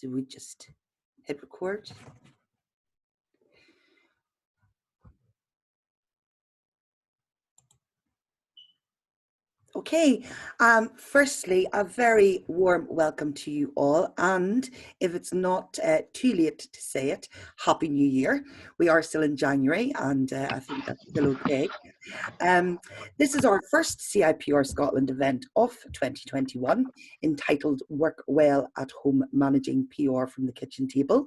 So we just hit record. Okay, firstly, a very warm welcome to you all. And if it's not too late to say it, Happy New Year. We are still in January, and I think that's still okay. This is our first CIPR Scotland event of 2021, entitled Work Well at Home, Managing PR from the Kitchen Table.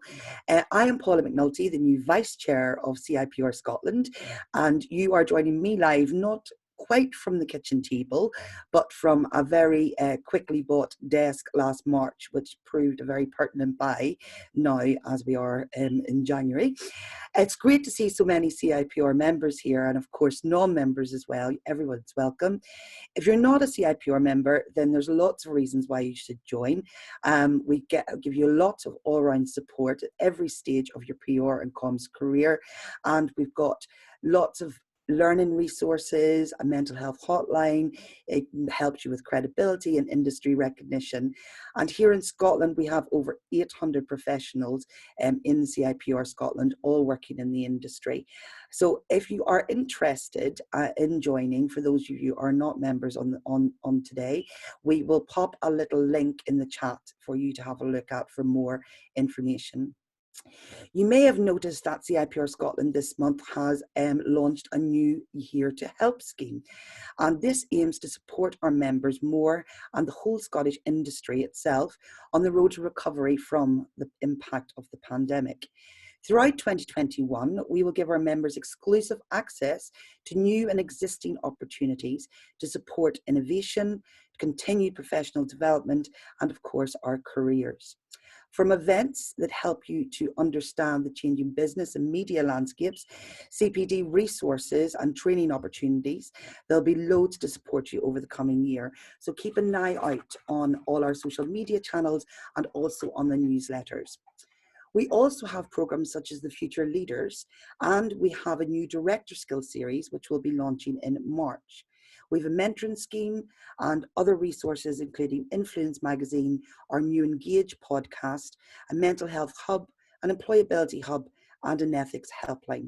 I am Paula McNulty, the new Vice Chair of CIPR Scotland, and you are joining me live, not quite from the kitchen table, but from a very quickly bought desk last March, which proved a very pertinent buy now as we are in January. It's great to see so many CIPR members here, and of course non-members as well. Everyone's welcome. If you're not a CIPR member, then there's lots of reasons why you should join. We give you lots of all-round support at every stage of your PR and comms career, and we've got lots of learning resources, a mental health hotline. It helps you with credibility and industry recognition. And here in Scotland, we have over 800 professionals in CIPR Scotland, all working in the industry. So if you are interested in joining, for those of you who are not members on today, we will pop a little link in the chat for you to have a look at for more information. You may have noticed that CIPR Scotland this month has launched a new Here to Help scheme, and this aims to support our members more and the whole Scottish industry itself on the road to recovery from the impact of the pandemic. Throughout 2021, we will give our members exclusive access to new and existing opportunities to support innovation, continued professional development, and of course our careers. From events that help you to understand the changing business and media landscapes, CPD resources and training opportunities, there'll be loads to support you over the coming year. So keep an eye out on all our social media channels and also on the newsletters. We also have programs such as the Future Leaders, and we have a new Director Skill series, which will be launching in March. We have a mentoring scheme and other resources, including Influence Magazine, our new Engage podcast, a mental health hub, an employability hub, and an ethics helpline.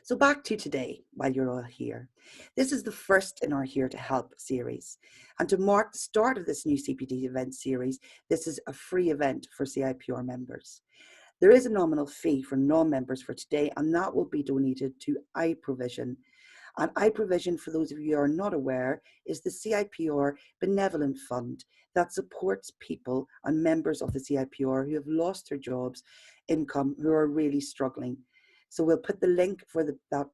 So back to today, while you're all here. This is the first in our Here to Help series. And to mark the start of this new CPD event series, this is a free event for CIPR members. There is a nominal fee for non-members for today, and that will be donated to iProvision. And iProvision, for those of you who are not aware, is the CIPR Benevolent Fund that supports people and members of the CIPR who have lost their jobs, income, who are really struggling. So we'll put the link for that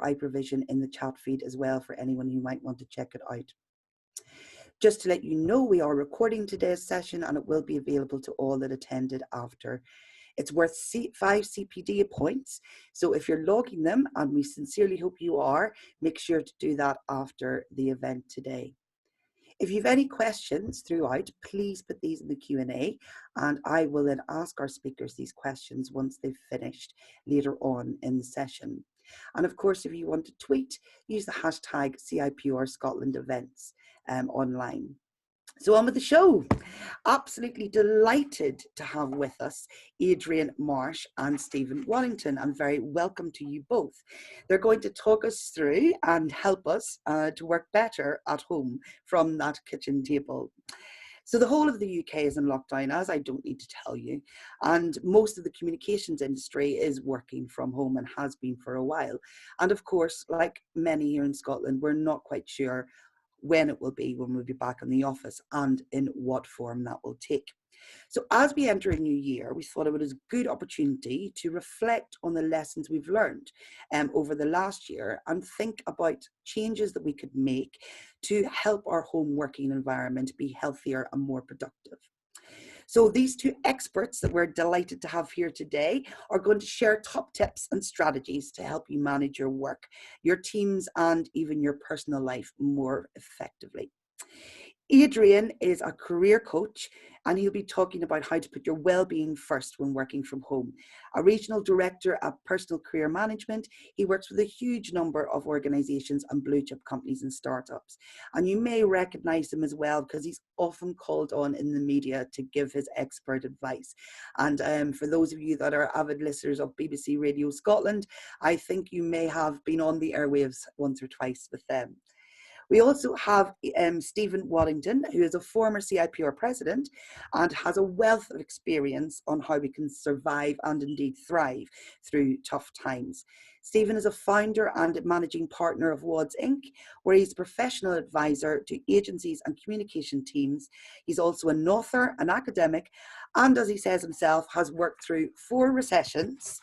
iProvision in the chat feed as well for anyone who might want to check it out. Just to let you know, we are recording today's session and it will be available to all that attended after. It's worth 5 CPD points. So if you're logging them, and we sincerely hope you are, make sure to do that after the event today. If you have any questions throughout, please put these in the Q&A, and I will then ask our speakers these questions once they've finished later on in the session. And of course, if you want to tweet, use the hashtag CIPR Scotland events online. So on with the show. Absolutely delighted to have with us Adrian Marsh and Stephen Waddington, and very welcome to you both. They're going to talk us through and help us to work better at home from that kitchen table. So the whole of the UK is in lockdown, as I don't need to tell you, and most of the communications industry is working from home and has been for a while. And of course, like many here in Scotland, we're not quite sure when it will be when we'll be back in the office and in what form that will take. So as we enter a new year, we thought it was a good opportunity to reflect on the lessons we've learned over the last year and think about changes that we could make to help our home working environment be healthier and more productive. So these two experts that we're delighted to have here today are going to share top tips and strategies to help you manage your work, your teams, and even your personal life more effectively. Adrian is a career coach, and he'll be talking about how to put your well-being first when working from home. A regional director at Personal Career Management, he works with a huge number of organisations and blue chip companies and startups. And you may recognise him as well because he's often called on in the media to give his expert advice. And for those of you that are avid listeners of BBC Radio Scotland, I think you may have been on the airwaves once or twice with them. We also have Stephen Waddington, who is a former CIPR president and has a wealth of experience on how we can survive and indeed thrive through tough times. Stephen is a founder and managing partner of WADS Inc., where he's a professional advisor to agencies and communication teams. He's also an author, an academic, and as he says himself, has worked through 4 recessions,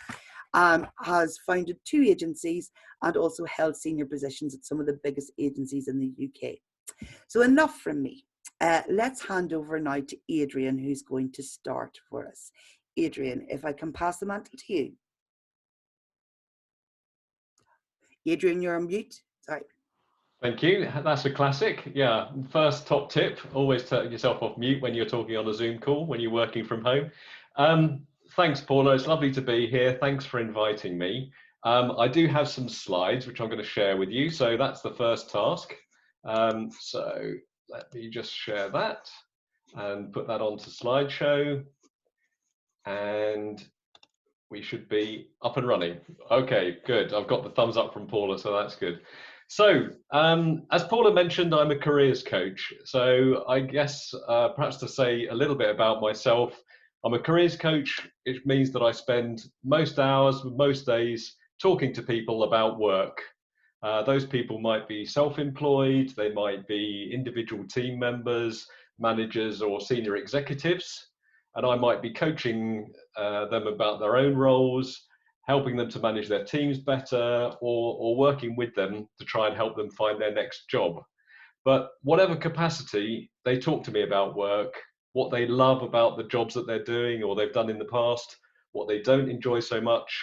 has founded 2 agencies and also held senior positions at some of the biggest agencies in the UK. So enough from me. Let's hand over now to Adrian, who's going to start for us. Adrian, if I can pass the mantle to you. Adrian, you're on mute. Sorry. Thank you. That's a classic. Yeah. First top tip, always turn yourself off mute when you're talking on a Zoom call, when you're working from home. Thanks, Paula. It's lovely to be here. Thanks for inviting me. I do have some slides which I'm going to share with you. So that's the first task. So let me just share that and put that onto slideshow. And we should be up and running. Okay, good. I've got the thumbs up from Paula, so that's good. So, as Paula mentioned, I'm a careers coach. So I guess perhaps to say a little bit about myself, I'm a careers coach. It means that I spend most hours, most days talking to people about work. Those people might be self-employed, they might be individual team members, managers or senior executives, and I might be coaching them about their own roles, helping them to manage their teams better, or working with them to try and help them find their next job. But whatever capacity, they talk to me about work, what they love about the jobs that they're doing or they've done in the past, what they don't enjoy so much,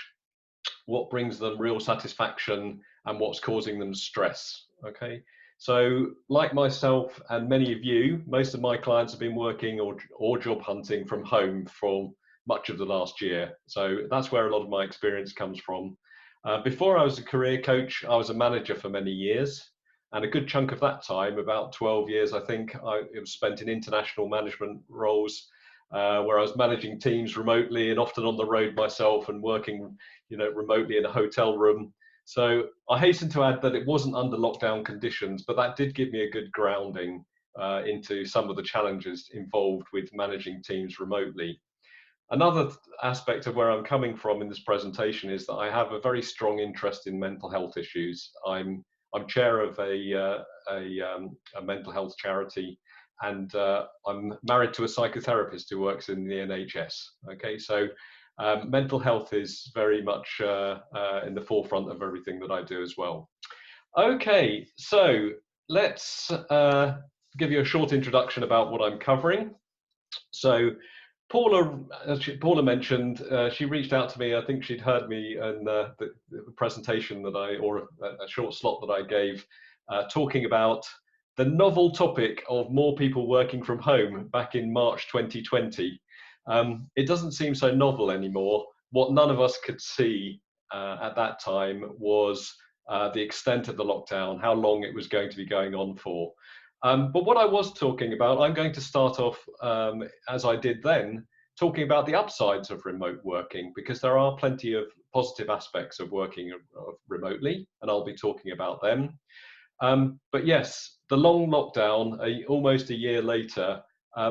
what brings them real satisfaction, and what's causing them stress. Okay, so like myself and many of you, most of my clients have been working or job hunting from home for much of the last year. So that's where a lot of my experience comes from. Before I was a career coach, I was a manager for many years. And a good chunk of that time, about 12 years, I think, it was spent in international management roles, where I was managing teams remotely and often on the road myself and working, remotely in a hotel room. So I hasten to add that it wasn't under lockdown conditions, but that did give me a good grounding into some of the challenges involved with managing teams remotely. Another aspect of where I'm coming from in this presentation is that I have a very strong interest in mental health issues. I'm chair of a mental health charity, and I'm married to a psychotherapist who works in the NHS. Okay, so mental health is very much in the forefront of everything that I do as well. Okay, so let's give you a short introduction about what I'm covering. So Paula mentioned, she reached out to me. I think she'd heard me in the presentation that or a short slot that I gave, talking about the novel topic of more people working from home back in March 2020. It doesn't seem so novel anymore. What none of us could see at that time was the extent of the lockdown, how long it was going to be going on for. But what I was talking about, I'm going to start off, as I did then, talking about the upsides of remote working, because there are plenty of positive aspects of working remotely, and I'll be talking about them. But yes, the long lockdown, almost a year later,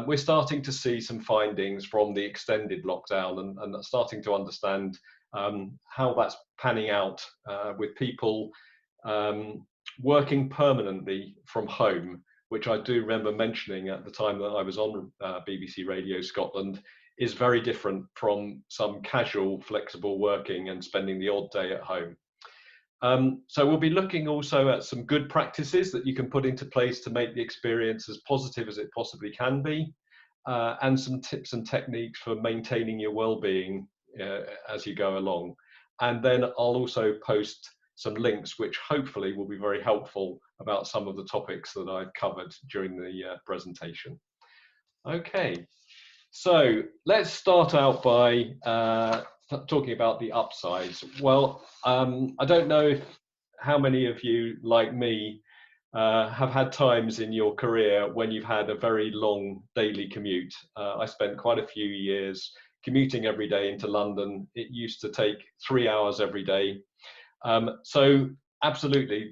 we're starting to see some findings from the extended lockdown and starting to understand how that's panning out with people working permanently from home, which I do remember mentioning at the time that I was on BBC Radio Scotland, is very different from some casual, flexible working and spending the odd day at home. So we'll be looking also at some good practices that you can put into place to make the experience as positive as it possibly can be, and some tips and techniques for maintaining your well-being as you go along. And then I'll also post some links which hopefully will be very helpful about some of the topics that I've covered during the presentation. Okay, so let's start out by talking about the upsides. Well, I don't know how many of you, like me, have had times in your career when you've had a very long daily commute. I spent quite a few years commuting every day into London. It used to take 3 hours every day. So absolutely,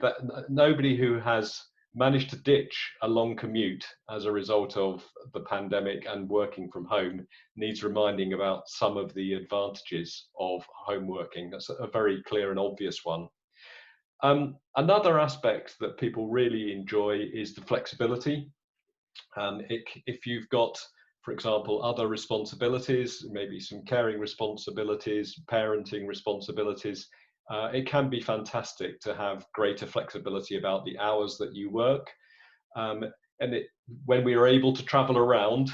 nobody who has managed to ditch a long commute as a result of the pandemic and working from home needs reminding about some of the advantages of home working. That's a very clear and obvious one. Another aspect that people really enjoy is the flexibility. If you've got, for example, other responsibilities, maybe some caring responsibilities, parenting responsibilities, it can be fantastic to have greater flexibility about the hours that you work. When we are able to travel around,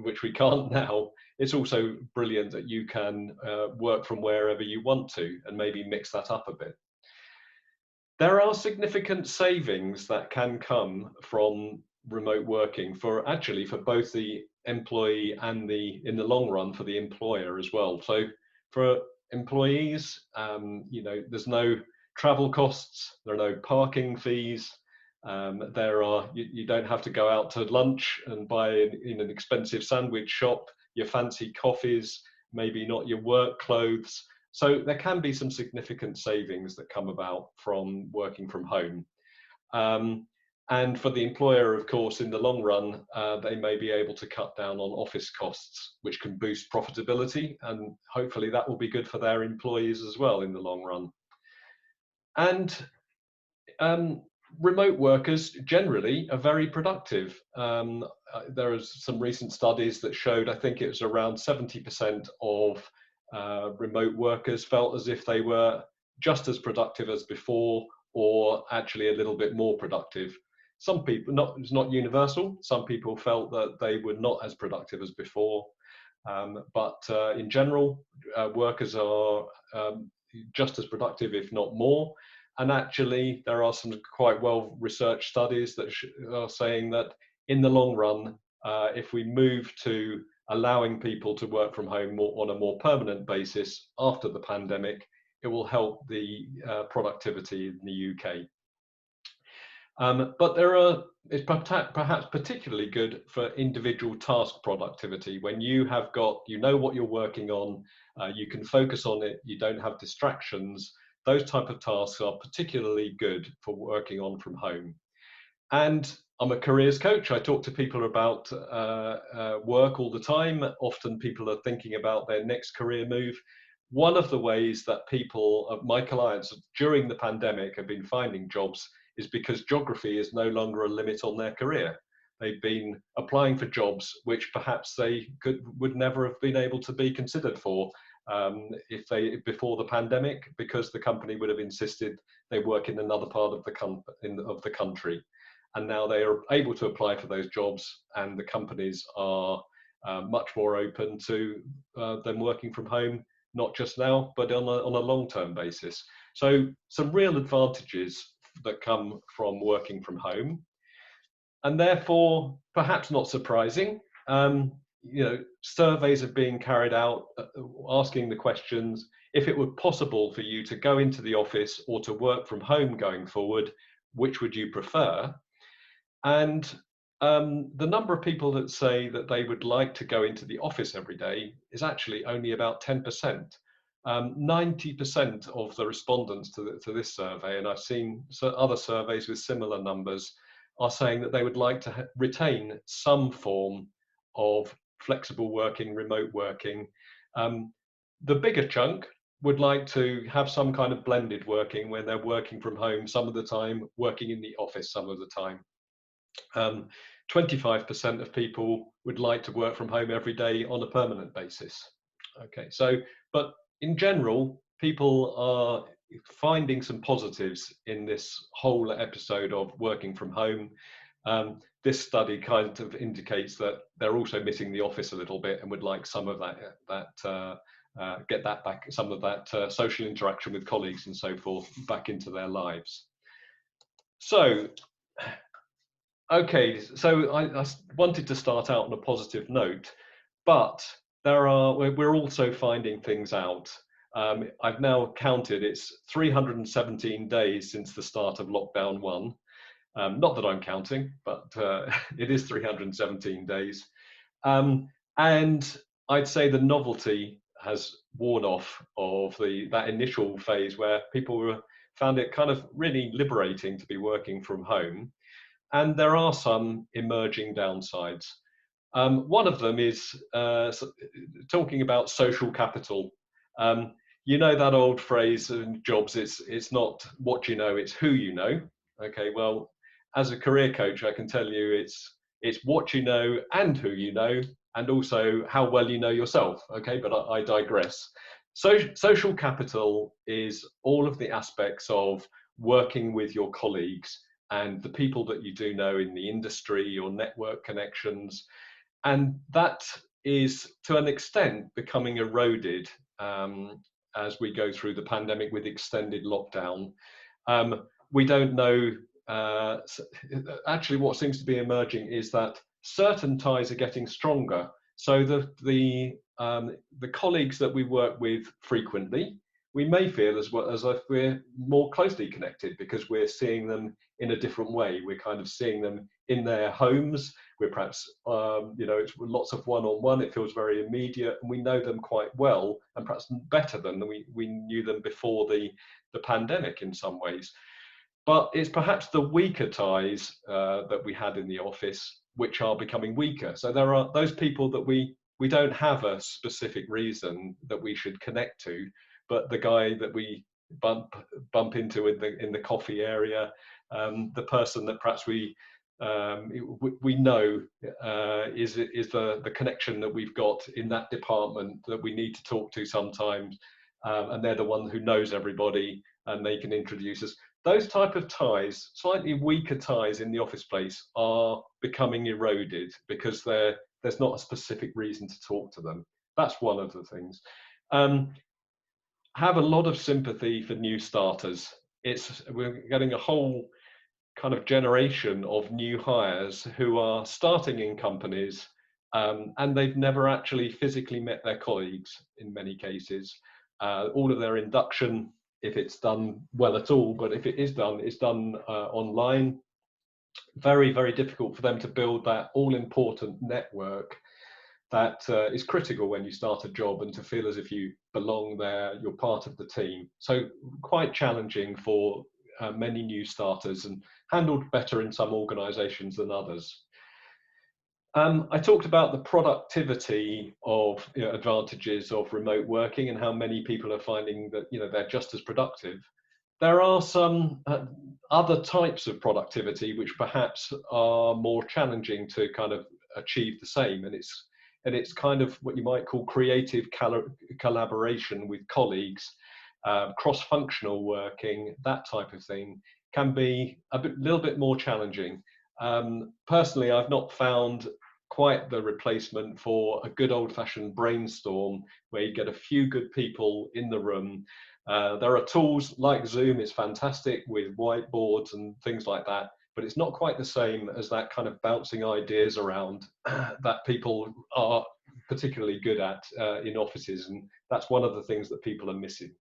which we can't now, it's also brilliant that you can work from wherever you want to and maybe mix that up a bit. There are significant savings that can come from remote working for both the employee and in the long run for the employer as well. So for employees, there's no travel costs, there are no parking fees, you don't have to go out to lunch and buy in an expensive sandwich shop your fancy coffees, maybe not your work clothes. So there can be some significant savings that come about from working from home. And for the employer, of course, in the long run, they may be able to cut down on office costs, which can boost profitability. And hopefully that will be good for their employees as well in the long run. And remote workers generally are very productive. There are some recent studies that showed, I think it was around 70% of remote workers felt as if they were just as productive as before, or actually a little bit more productive. Some people, it's not universal, some people felt that they were not as productive as before, but in general, workers are just as productive, if not more. And actually, there are some quite well-researched studies that are saying that in the long run, if we move to allowing people to work from home on a more permanent basis after the pandemic, it will help the productivity in the UK. But it's perhaps particularly good for individual task productivity. When you know what you're working on, you can focus on it, you don't have distractions. Those type of tasks are particularly good for working on from home. And I'm a careers coach. I talk to people about work all the time. Often people are thinking about their next career move. One of the ways that my clients during the pandemic have been finding jobs is because geography is no longer a limit on their career. They've been applying for jobs which perhaps they would never have been able to be considered for before the pandemic, because the company would have insisted they work in another part of the country. And now they are able to apply for those jobs, and the companies are much more open to them working from home, not just now, but on a long-term basis. So some real advantages that come from working from home. And therefore, perhaps not surprising, surveys are being carried out asking the questions: if it were possible for you to go into the office or to work from home going forward, which would you prefer? And the number of people that say that they would like to go into the office every day is actually only about 10%. 90% of the respondents to this survey, and I've seen other surveys with similar numbers, are saying that they would like to retain some form of flexible working, remote working. The bigger chunk would like to have some kind of blended working, where they're working from home some of the time, working in the office some of the time. 25% of people would like to work from home every day on a permanent basis. Okay, but in general, people are finding some positives in this whole episode of working from home. This study kind of indicates that they're also missing the office a little bit and would like some of that get that back, some of that social interaction with colleagues and so forth back into their lives. So, okay, so I wanted to start out on a positive note, but we're also finding things out. I've now counted, it's 317 days since the start of lockdown 1. Not that I'm counting, but it is 317 days. And I'd say the novelty has worn off of that initial phase where people found it kind of really liberating to be working from home. And there are some emerging downsides. One of them is talking about social capital. You know that old phrase in jobs, it's not what you know, it's who you know. Okay, well, as a career coach, I can tell you it's what you know and who you know, and also how well you know yourself. Okay, but I digress. So social capital is all of the aspects of working with your colleagues and the people that you do know in the industry, your network connections. And that is, to an extent, becoming eroded as we go through the pandemic with extended lockdown. We don't know, actually what seems to be emerging is that certain ties are getting stronger. So the colleagues that we work with frequently, we may feel as if we're more closely connected because we're seeing them in a different way. We're kind of seeing them in their homes. We're perhaps, it's lots of one-on-one. It feels very immediate, and we know them quite well, and perhaps better than we knew them before the pandemic in some ways. But it's perhaps the weaker ties that we had in the office which are becoming weaker. So there are those people that we don't have a specific reason that we should connect to, but the guy that we bump into in the coffee area, the person that perhaps we know is the connection that we've got in that department that we need to talk to sometimes, and they're the one who knows everybody and they can introduce us. Those type of ties, slightly weaker ties in the office place, are becoming eroded because there's not a specific reason to talk to them. That's one of the things. Have a lot of sympathy for new starters. We're getting a whole kind of generation of new hires who are starting in companies and they've never actually physically met their colleagues in many cases. All of their induction, if it's done well at all, but if it is done, it's done online. Very, very difficult for them to build that all-important network that is critical when you start a job and to feel as if you belong there, you're part of the team. So quite challenging for many new starters and handled better in some organizations than others. I talked about the productivity of advantages of remote working and how many people are finding that they're just as productive. There are some other types of productivity which perhaps are more challenging to kind of achieve the same, and it's kind of what you might call creative collaboration with colleagues, cross-functional working, that type of thing can be little bit more challenging. Personally, I've not found quite the replacement for a good old-fashioned brainstorm where you get a few good people in the room. There are tools like Zoom, it's fantastic with whiteboards and things like that, but it's not quite the same as that kind of bouncing ideas around that people are particularly good at in offices, and that's one of the things that people are missing.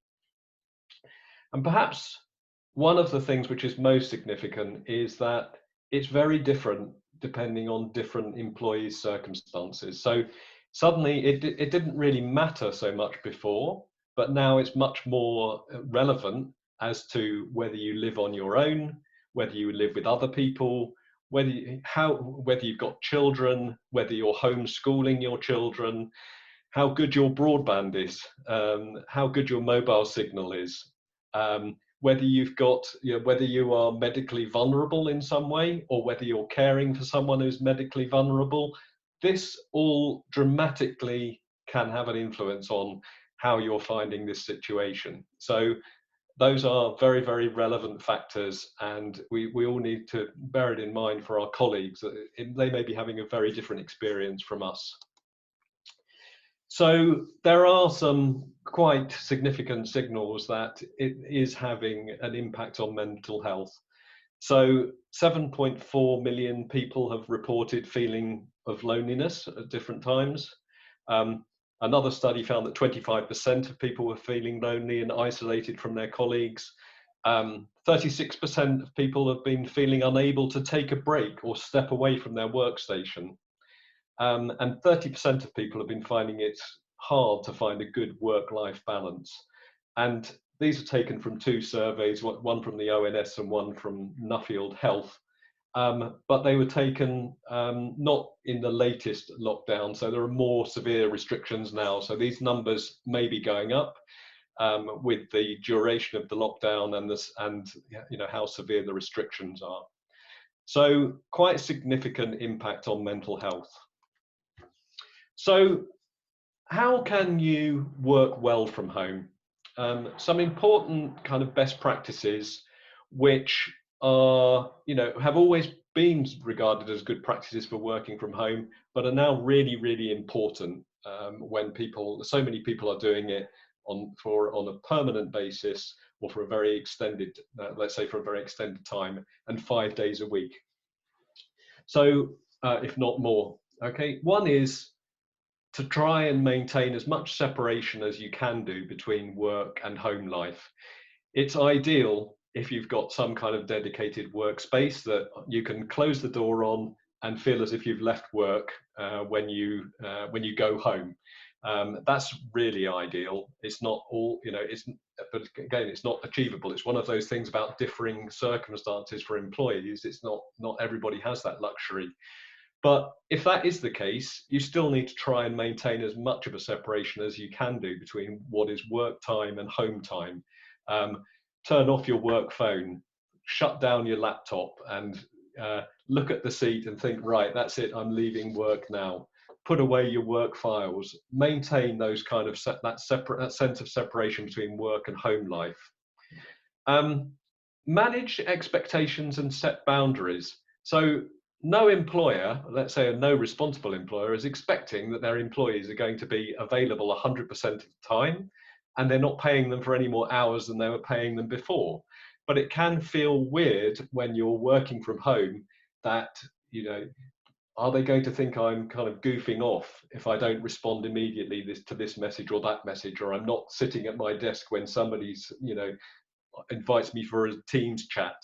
And perhaps one of the things which is most significant is that it's very different depending on different employees' circumstances. So suddenly it didn't really matter so much before, but now it's much more relevant as to whether you live on your own, whether you live with other people, whether you've got children, whether you're homeschooling your children, how good your broadband is, how good your mobile signal is, whether whether you are medically vulnerable in some way, or whether you're caring for someone who's medically vulnerable. This all dramatically can have an influence on how you're finding this situation. So those are very, very relevant factors, and we all need to bear it in mind for our colleagues. They may be having a very different experience from us. So there are some quite significant signals that it is having an impact on mental health. So 7.4 million people have reported feeling of loneliness at different times. Another study found that 25% of people were feeling lonely and isolated from their colleagues. 36% of people have been feeling unable to take a break or step away from their workstation. And 30% of people have been finding it hard to find a good work-life balance. And these are taken from two surveys, one from the ONS and one from Nuffield Health. But they were taken not in the latest lockdown, so there are more severe restrictions now. So these numbers may be going up with the duration of the lockdown and you know how severe the restrictions are. So quite significant impact on mental health. So how can you work well from home? Some important kind of best practices which are, you know, have always been regarded as good practices for working from home, but are now really, really important when so many people are doing it on a permanent basis or for a very extended, let's say for a very extended time and 5 days a week. So if not more, okay, one is to try and maintain as much separation as you can do between work and home life. It's ideal if you've got some kind of dedicated workspace that you can close the door on and feel as if you've left work when you go home. That's really ideal. It's not all, you know, but again, it's not achievable. It's one of those things about differing circumstances for employees. It's not everybody has that luxury. But if that is the case, you still need to try and maintain as much of a separation as you can do between what is work time and home time. Turn off your work phone, shut down your laptop, and look at the seat and think, right, that's it, I'm leaving work now. Put away your work files. Maintain those kind of that sense of separation between work and home life. Manage expectations and set boundaries. So no employer, let's say no responsible employer, is expecting that their employees are going to be available 100% of the time, and they're not paying them for any more hours than they were paying them before. But it can feel weird when you're working from home that, you know, are they going to think I'm kind of goofing off if I don't respond immediately to this message or that message, or I'm not sitting at my desk when somebody's, you know, invites me for a Teams chat?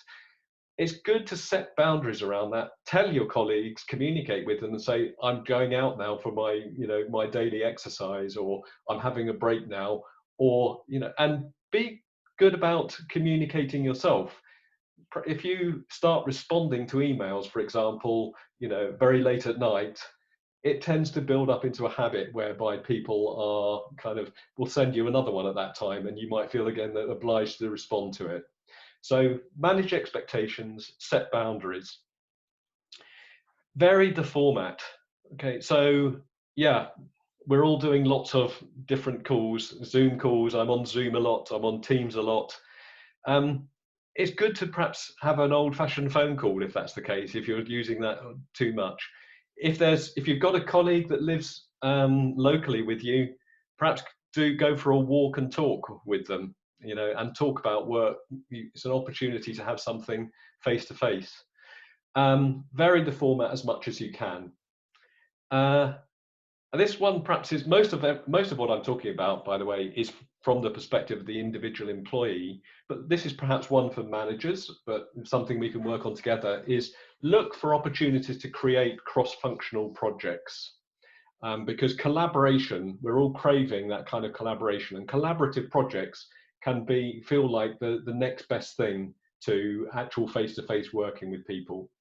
It's good to set boundaries around that. Tell your colleagues, communicate with them and say, I'm going out now for my, you know, my daily exercise, or I'm having a break now, or, you know, and be good about communicating yourself. If you start responding to emails, for example, you know, very late at night, it tends to build up into a habit whereby people are kind of, will send you another one at that time, and you might feel again that obliged to respond to it. So manage expectations, set boundaries. Vary the format. Okay, so yeah, we're all doing lots of different calls, Zoom calls. I'm on Zoom a lot, I'm on Teams a lot. It's good to perhaps have an old-fashioned phone call if that's the case, if you're using that too much. If you've got a colleague that lives locally with you, perhaps do go for a walk and talk with them, you know, and talk about work. It's an opportunity to have something face to face. Vary the format as much as you can. And this one perhaps is most of what I'm talking about, by the way, is from the perspective of the individual employee. But this is perhaps one for managers, but something we can work on together is look for opportunities to create cross-functional projects. Because collaboration, we're all craving that kind of collaboration, and collaborative projects can feel like the next best thing to actual face-to-face working with people.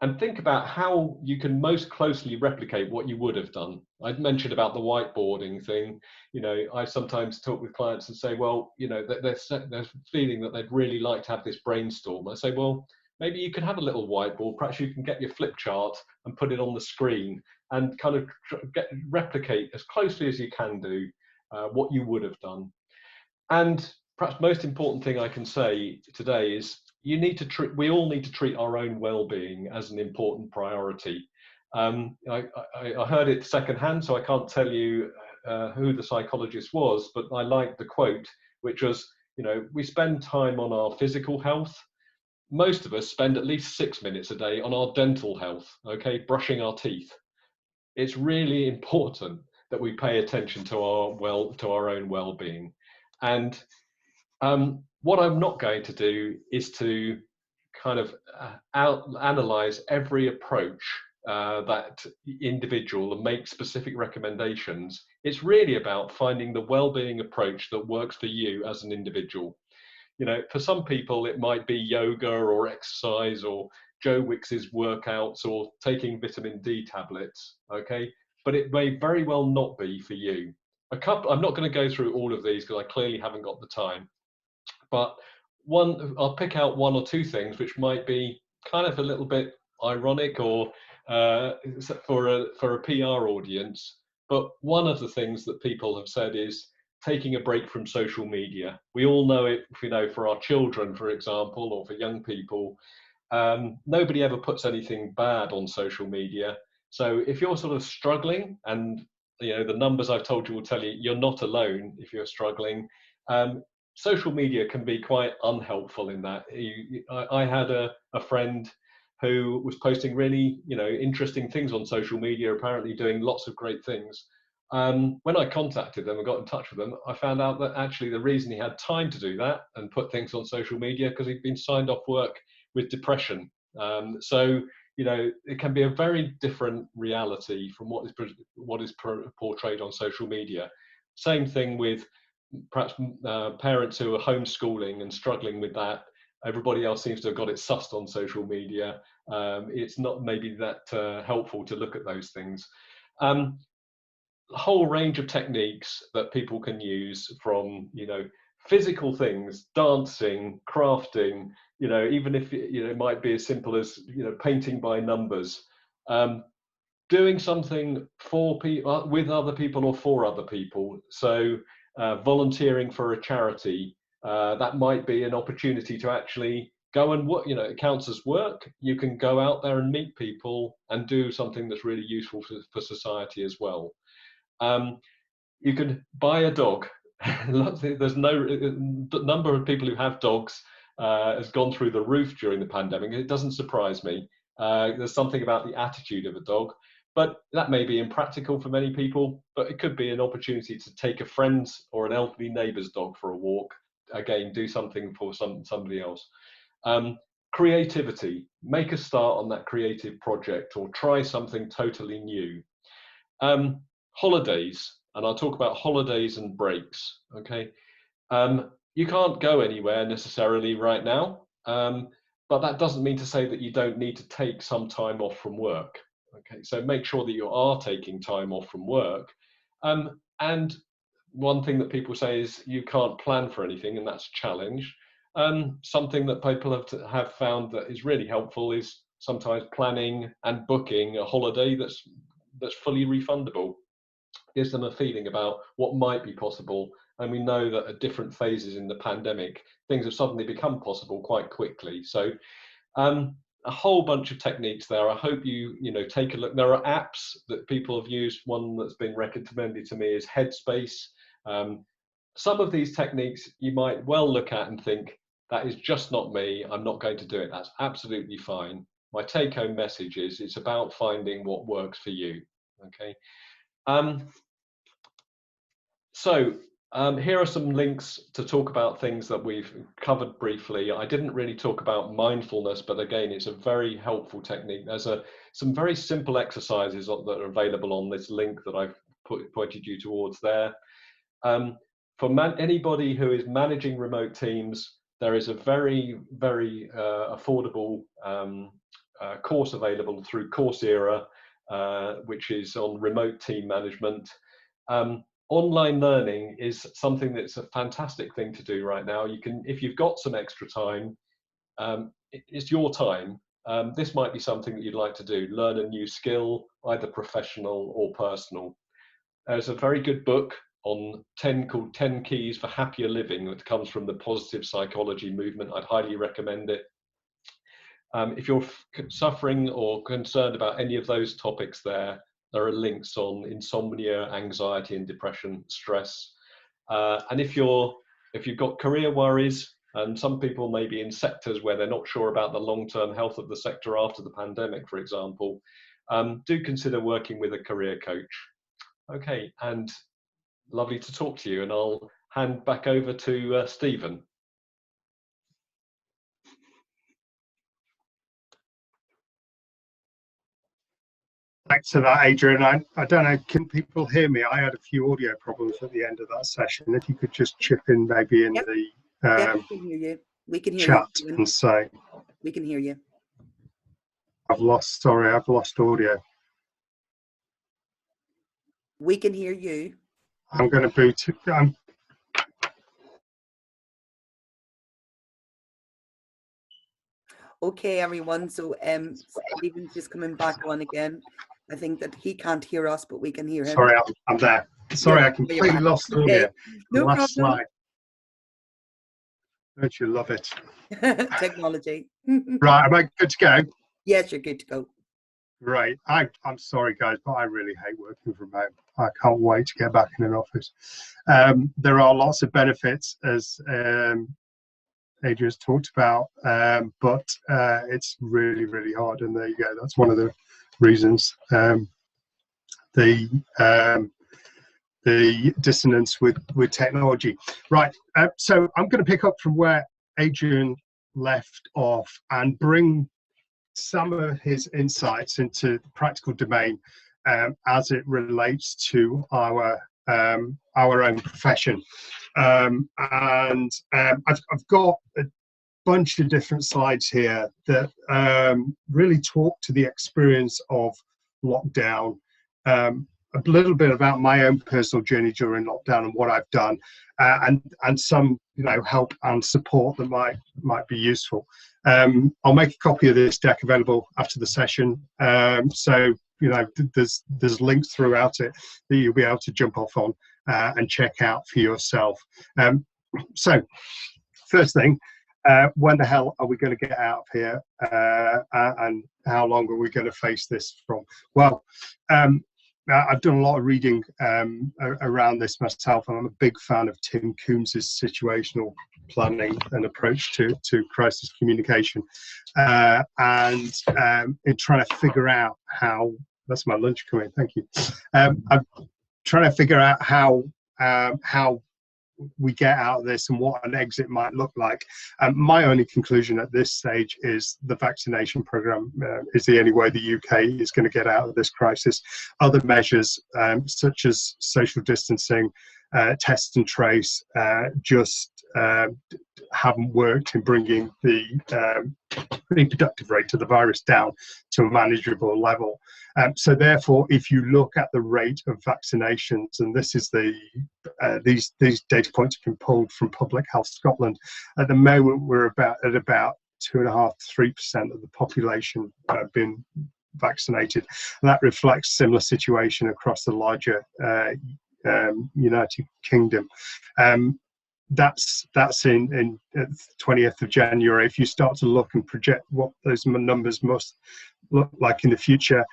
And think about how you can most closely replicate what you would have done. I'd mentioned about the whiteboarding thing. You know, I sometimes talk with clients and say, well, you know, they're feeling that they'd really like to have this brainstorm. I say, well, maybe you can have a little whiteboard. Perhaps you can get your flip chart and put it on the screen and kind of replicate as closely as you can do what you would have done. And perhaps most important thing I can say today is we all need to treat our own well-being as an important priority. I heard it secondhand, so I can't tell you who the psychologist was, but I liked the quote, which was, we spend time on our physical health. Most of us spend at least 6 minutes a day on our dental health, okay, brushing our teeth. It's really important that we pay attention to our own well-being. And what I'm not going to do is to kind of analyze every approach that individual and make specific recommendations. It's really about finding the well-being approach that works for you as an individual. For some people it might be yoga or exercise or Joe Wicks's workouts or taking vitamin D tablets, okay? But it may very well not be for you. I'm not going to go through all of these because I clearly haven't got the time. But I'll pick out one or two things which might be kind of a little bit ironic or for a PR audience. But one of the things that people have said is taking a break from social media. We all know it, for our children, for example, or for young people. Nobody ever puts anything bad on social media. So if you're sort of struggling, and the numbers I've told you will tell you you're not alone if you're struggling. Social media can be quite unhelpful in that. I had a friend who was posting really, interesting things on social media, apparently doing lots of great things. When I contacted them and got in touch with them, I found out that actually the reason he had time to do that and put things on social media because he'd been signed off work with depression. So it can be a very different reality from what is portrayed on social media. Same thing with perhaps parents who are homeschooling and struggling with that. Everybody else seems to have got it sussed on social media. It's not maybe that helpful to look at those things. A whole range of techniques that people can use, from physical things, dancing, crafting, even if it might be as simple as painting by numbers, doing something for people, with other people or for other people. So volunteering for a charity, that might be an opportunity to actually go and work. It counts as work. You can go out there and meet people and do something that's really useful for society as well. You can buy a dog. There's the number of people who have dogs has gone through the roof during the pandemic. It doesn't surprise me. There's something about the attitude of a dog, but that may be impractical for many people, but it could be an opportunity to take a friend's or an elderly neighbour's dog for a walk. Again, do something for somebody else. Creativity, make a start on that creative project or try something totally new. Holidays, and I'll talk about holidays and breaks, okay? You can't go anywhere necessarily right now, but that doesn't mean to say that you don't need to take some time off from work, okay? So make sure that you are taking time off from work. And one thing that people say is you can't plan for anything, and that's a challenge. Something that people have found that is really helpful is sometimes planning and booking a holiday that's fully refundable. Gives them a feeling about what might be possible. And we know that at different phases in the pandemic, things have suddenly become possible quite quickly. So a whole bunch of techniques there. I hope you take a look. There are apps that people have used. One that's been recommended to me is Headspace. Some of these techniques you might well look at and think, that is just not me. I'm not going to do it. That's absolutely fine. My take-home message is it's about finding what works for you. Okay. So here are some links to talk about things that we've covered briefly. I didn't really talk about mindfulness, but again, it's a very helpful technique. There's some very simple exercises that are available on this link that I've pointed you towards there. For anybody who is managing remote teams, there is a very, very affordable course available through Coursera, which is on remote team management. Online learning is something that's a fantastic thing to do right now. You can, if you've got some extra time, it's your time. This might be something that you'd like to do, learn a new skill, either professional or personal. There's a very good book called 10 Keys for Happier Living that comes from the positive psychology movement. I'd highly recommend it. If you're suffering or concerned about any of those topics there, There are links on insomnia, anxiety and depression, stress. And if you've got career worries, and some people may be in sectors where they're not sure about the long-term health of the sector after the pandemic, for example, do consider working with a career coach. Okay, and lovely to talk to you, and I'll hand back over to Stephen. Thanks for that, Adrian. I don't know, can people hear me? I had a few audio problems at the end of that session. If you could just chip in maybe in the we can hear you. We can hear chat you. and say. We can hear you. I've lost audio. We can hear you. I'm going to boot. Okay, everyone. So Stephen's just coming back on again. I think that he can't hear us, but we can hear him. Sorry, I'm there. Sorry, Yeah, I completely lost audio. okay. No last problem. slide. Don't you love it? Technology. Right, am I good to go? Yes, you're good to go. Right. I'm sorry, guys, but I really hate working from home. I can't wait to get back in an office. There are lots of benefits, as Adrian's talked about, but it's really, really hard. And there you go. That's one of the reasons. The dissonance with technology. Right. So I'm going to pick up from where Adrian left off and bring some of his insights into the practical domain as it relates to our own profession. I've got a bunch of different slides here that really talk to the experience of lockdown, a little bit about my own personal journey during lockdown and what I've done, and some help and support that might be useful. I'll make a copy of this deck available after the session, so there's links throughout it that you'll be able to jump off on and check out for yourself. So first thing, when the hell are we going to get out of here, and how long are we going to face this from? Well, I've done a lot of reading around this myself, and I'm a big fan of Tim Coombs's situational planning and approach to crisis communication, and in trying to figure out how, that's my lunch coming, thank you. I'm trying to figure out how we get out of this and what an exit might look like. My only conclusion at this stage is the vaccination program is the only way the UK is going to get out of this crisis. Other measures such as social distancing, test and trace, just haven't worked in bringing the reproductive rate of the virus down to a manageable level. So therefore, if you look at the rate of vaccinations, and this is these data points have been pulled from Public Health Scotland, at the moment we're at about 2.5–3% of the population been vaccinated, and that reflects similar situation across the larger United Kingdom. That's in 20th of January. If you start to look and project what those numbers must look like in the future,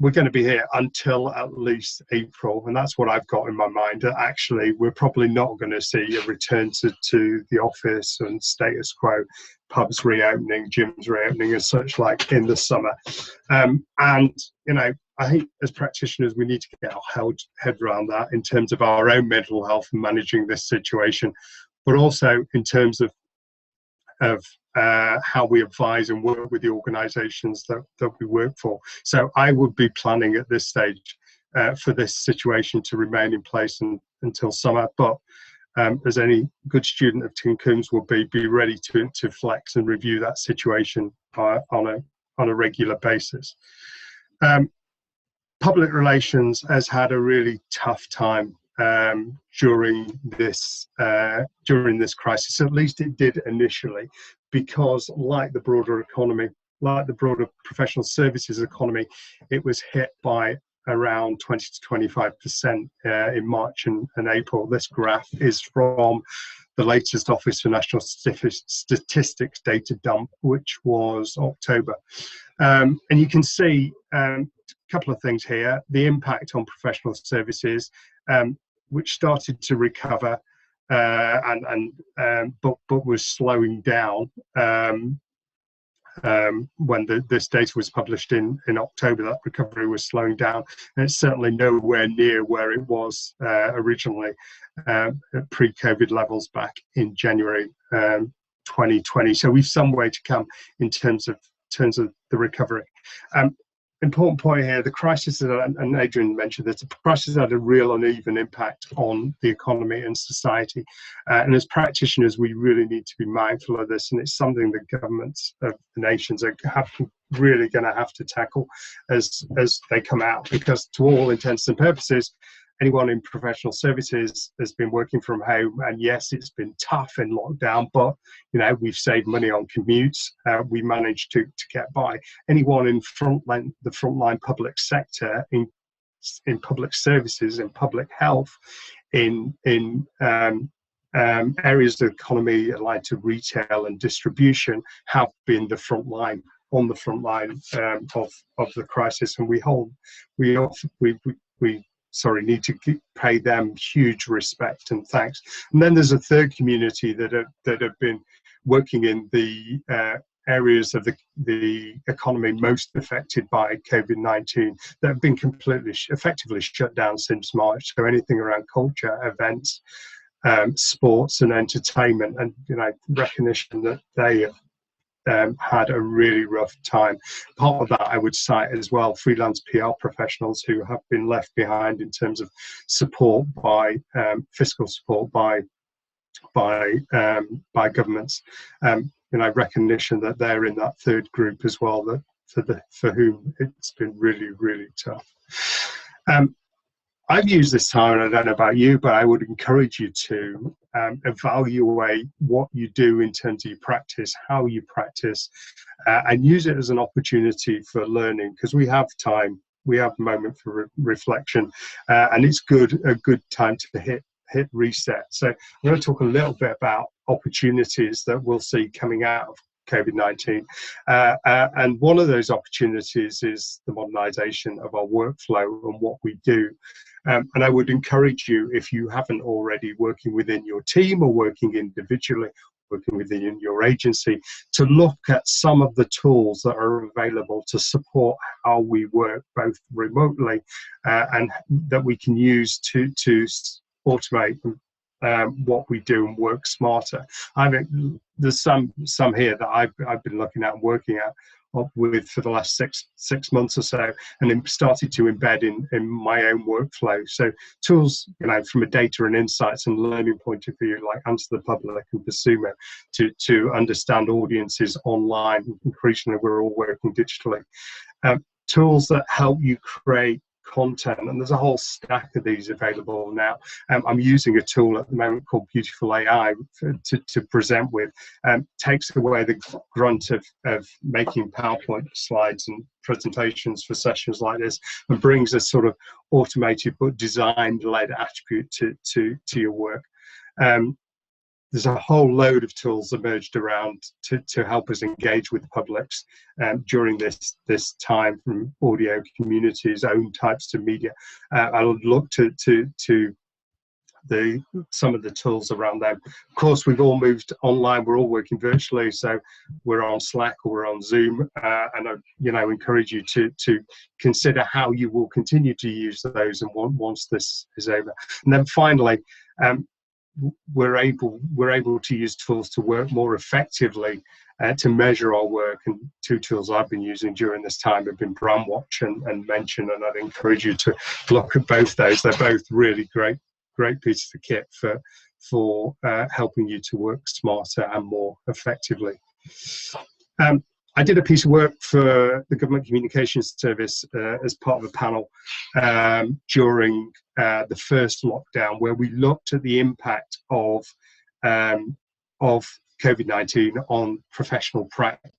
we're going to be here until at least April, and that's what I've got in my mind. That actually we're probably not going to see a return to the office and status quo, pubs reopening, gyms reopening and such like in the summer. And I think as practitioners we need to get our head around that in terms of our own mental health and managing this situation, but also in terms of how we advise and work with the organisations that we work for. So I would be planning at this stage for this situation to remain in place until summer. But as any good student of Tim Coombs will be ready to flex and review that situation on a regular basis. Public relations has had a really tough time during this crisis. At least it did initially, because like the broader economy, like the broader professional services economy, it was hit by around 20 to 25% in March and April. This graph is from the latest Office for National Statistics data dump, which was October. And you can see couple of things here. The impact on professional services, which started to recover, but was slowing down when this data was published in October. That recovery was slowing down, and it's certainly nowhere near where it was originally at pre-COVID levels back in January 2020. So we've some way to come in terms of the recovery. Important point here, the crisis, and Adrian mentioned this, the crisis had a real uneven impact on the economy and society. And as practitioners, we really need to be mindful of this. And it's something that governments of the nations are really going to have to tackle as they come out, because to all intents and purposes, anyone in professional services has been working from home, and yes, it's been tough in lockdown, but we've saved money on commutes. We managed to get by. Anyone in the frontline public sector, in public services, in public health, in areas of the economy allied to retail and distribution, have been on the front line of the crisis, and we need to pay them huge respect and thanks. And then there's a third community that have been working in the areas of the economy most affected by COVID-19 that have been effectively shut down since March. So anything around culture, events, sports and entertainment, and recognition that they have had a really rough time. Part of that I would cite as well, freelance PR professionals who have been left behind in terms of support by fiscal support by governments. Recognition that they're in that third group as well, that for whom it's been really, really tough. I've used this time, and I don't know about you, but I would encourage you to evaluate what you do in terms of your practice, how you practice, and use it as an opportunity for learning, because we have time, we have a moment for reflection, and it's a good time to hit reset. So I'm going to talk a little bit about opportunities that we'll see coming out of COVID-19. And one of those opportunities is the modernisation of our workflow and what we do. And I would encourage you, if you haven't already, working within your team or working individually, working within your agency, to look at some of the tools that are available to support how we work both remotely and that we can use to automate what we do and work smarter. I mean, there's some here that I've been looking at and working with for the last six months or so, and then started to embed in my own workflow. So tools, from a data and insights and learning point of view, like Answer the Public and Consumer, to understand audiences online. Increasingly, we're all working digitally. Tools that help you create content, and there's a whole stack of these available now. I'm using a tool at the moment called Beautiful AI to present with. Takes away the grunt of making PowerPoint slides and presentations for sessions like this, and brings a sort of automated but design-led attribute to your work. There's a whole load of tools emerged around to help us engage with publics during this time, from audio communities, own types of media. I'll look to some of the tools around them. Of course, we've all moved online. We're all working virtually, so we're on Slack or we're on Zoom, and I encourage you to consider how you will continue to use those, and once this is over. And then finally, we're able to use tools to work more effectively, to measure our work. And two tools I've been using during this time have been Brandwatch and Mention, and I'd encourage you to look at both those. They're both really great pieces of kit for helping you to work smarter and more effectively. I did a piece of work for the Government Communications Service as part of a panel during the first lockdown, where we looked at the impact of COVID-19 on professional practice,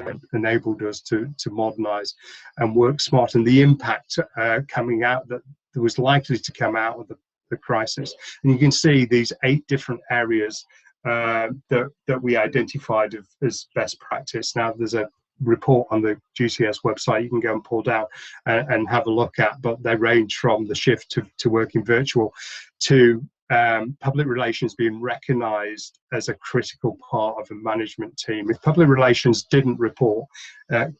and enabled us to modernise and work smart, and the impact coming out that there was likely to come out of the crisis. And you can see these 8 different areas that we identified as best practice. Now, there's a report on the GCS website you can go and pull down and have a look at, but they range from the shift to working virtual to public relations being recognised as a critical part of a management team. If public relations didn't report,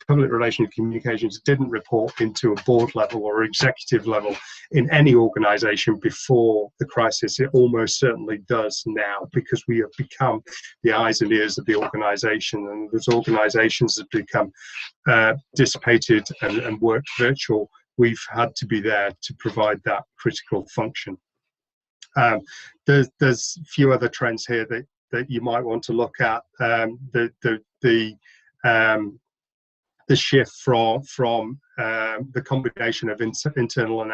public relations communications didn't report into a board level or executive level in any organisation before the crisis, it almost certainly does now, because we have become the eyes and ears of the organisation, and as organisations have become dissipated and worked virtual, we've had to be there to provide that critical function. There's a few other trends here that you might want to look at. The shift from the combination of internal and